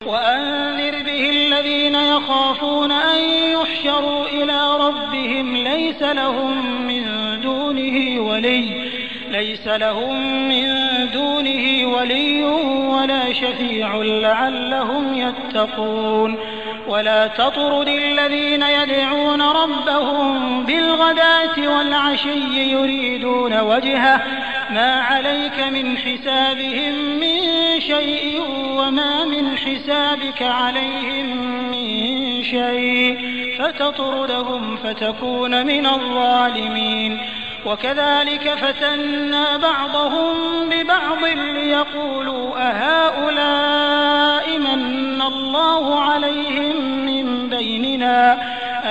وأنذر به الذين يخافون أن يحشروا إلى ربهم ليس لهم من دونه ولي ولا شفيع لعلهم يتقون ولا تطرد الذين يدعون ربهم بالغداة والعشي يريدون وجهه ما عليك من حسابهم من شيء وما من حسابك عليهم من شيء فتطردهم فتكون من الظالمين وكذلك فتنا بعضهم ببعض ليقولوا أهؤلاء من الله عليهم من بيننا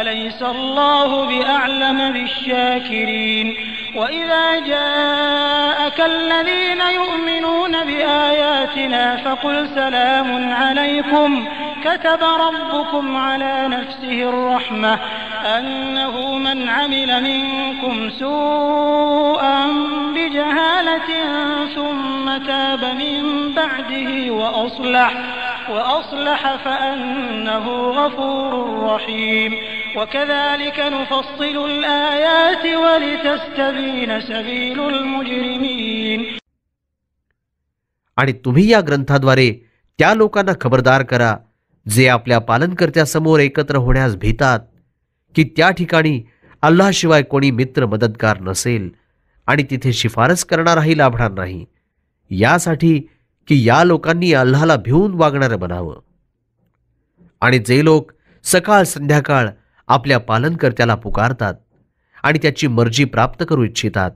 أليس الله بأعلم بالشاكرين وإذا جاءك الذين يؤمنون بآياتنا فقل سلام عليكم كتب ربكم على نفسه الرحمة أنه من عمل منكم سوءا بجهالة ثم تاب من بعده وأصلح فأنه غفور رحيم وكذلك نفصل الآيات ولتستبين سبيل المجرمين. आणि तुम्ही या ग्रंथाद्वारे त्या लोकांना खबरदार करा जे आपल्या पालनकर्त्यासमोर एकत्र होण्यास भीतात की त्या ठिकाणी अल्लाहशिवाय कोणी मित्र मदतगार नसेल आणि तिथे शिफारस करणाराही लाभणार नाही, यासाठी की या लोकांनी अल्लाहला भिवून वागणारं बनावं. आणि जे लोक सकाळ संध्याकाळ आपल्या पालनकर्त्याला पुकारतात आणि त्याची मर्जी प्राप्त करू इच्छितात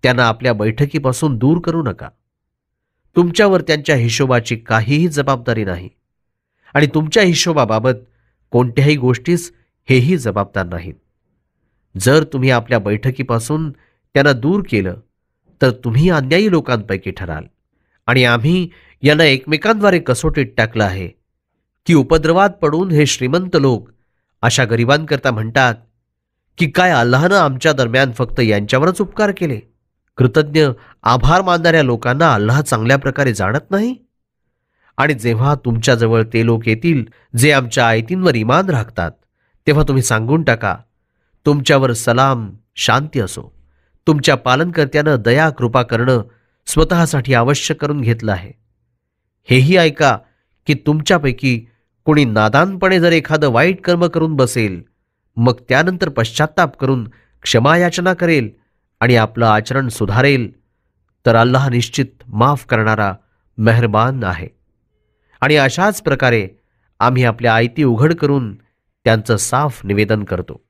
त्यांना आपल्या बैठकीपासून दूर करू नका. तुमच्यावर त्यांच्या हिशोबाची काहीही जबाबदारी नाही आणि तुमच्या हिशोबाबाबत कोणत्याही गोष्टीस हेही जबाबदार नाहीत. जर तुम्ही आपल्या बैठकीपासून त्यांना दूर केलं तर तुम्ही अन्यायी लोकांपैकी ठराल. आणि आम्ही यांना एकमेकांद्वारे कसोटीत टाकलं आहे की उपद्रवात पडून हे श्रीमंत लोक अशा गरिबांकरता म्हणतात की काय अल्लाहनं आमच्या दरम्यान फक्त यांच्यावरच उपकार केले. कृतज्ञ आभार मानणाऱ्या लोकांना अल्लाह चांगल्या प्रकारे जाणत नाही. आणि जेव्हा तुमच्याजवळ ते लोक येतील जे आमच्या आयतींवर ईमान राखतात तेव्हा तुम्ही सांगून टाका, तुमच्यावर सलाम शांती असो. तुमच्या पालनकर्त्यानं दया कृपा करणं स्वतःसाठी आवश्यक करून घेतलं आहे. हेही ऐका की तुमच्यापैकी कोणी नादानपणे जर एखादं वाईट कर्म करून बसेल मग त्यानंतर पश्चात्ताप करून क्षमायाचना करेल आणि आपलं आचरण सुधारेल तर अल्लाह निश्चित माफ करणारा मेहरबान आहे. आणि अशाच प्रकारे आम्ही आपल्या आयती उघड करून त्यांचं साफ निवेदन करतो.